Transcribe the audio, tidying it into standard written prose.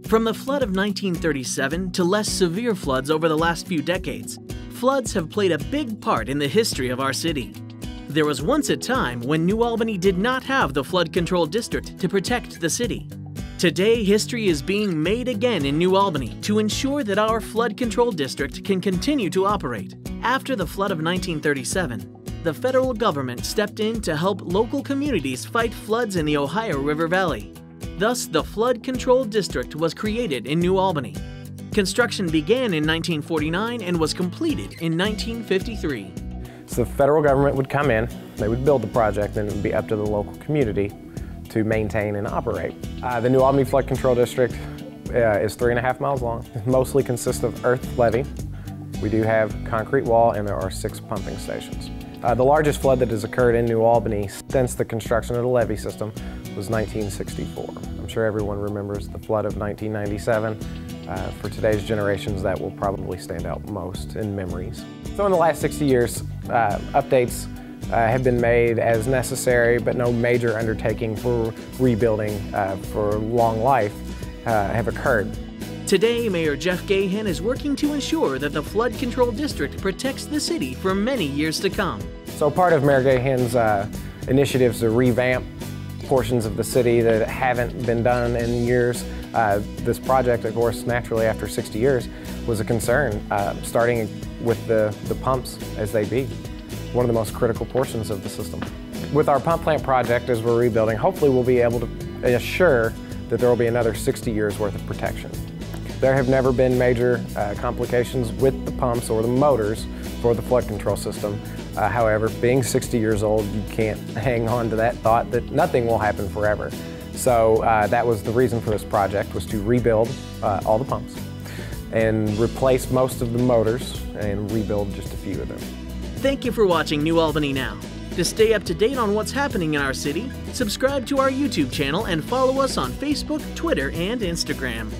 From the flood of 1937 to less severe floods over the last few decades, floods have played a big part in the history of our city. There was once a time when New Albany did not have the flood control district to protect the city. Today, history is being made again in New Albany to ensure that our flood control district can continue to operate. After the flood of 1937, the federal government stepped in to help local communities fight floods in the Ohio River Valley. Thus, the Flood Control District was created in New Albany. Construction began in 1949 and was completed in 1953. So the federal government would come in, they would build the project, and it would be up to the local community to maintain and operate. The New Albany Flood Control District is 3.5 miles long. It mostly consists of earth levee. We do have concrete wall, and there are 6 pumping stations. The largest flood that has occurred in New Albany since the construction of the levee system was 1964. I'm sure everyone remembers the flood of 1997. For today's generations, that will probably stand out most in memories. So in the last 60 years, updates have been made as necessary, but no major undertaking for rebuilding for long life have occurred. Today, Mayor Jeff Gahan is working to ensure that the Flood Control District protects the city for many years to come. So part of Mayor Gahan's initiatives to revamp portions of the city that haven't been done in years. This project, of course, naturally after 60 years, was a concern, starting with the pumps as they be, one of the most critical portions of the system. With our pump plant project, as we're rebuilding, hopefully we'll be able to assure that there will be another 60 years worth of protection. There have never been major complications with the pumps or the motors for the flood control system. However, being 60 years old, you can't hang on to that thought that nothing will happen forever. So that was the reason for this project, was to rebuild all the pumps and replace most of the motors and rebuild just a few of them. Thank you for watching New Albany Now. To stay up to date on what's happening in our city, subscribe to our YouTube channel and follow us on Facebook, Twitter, and Instagram.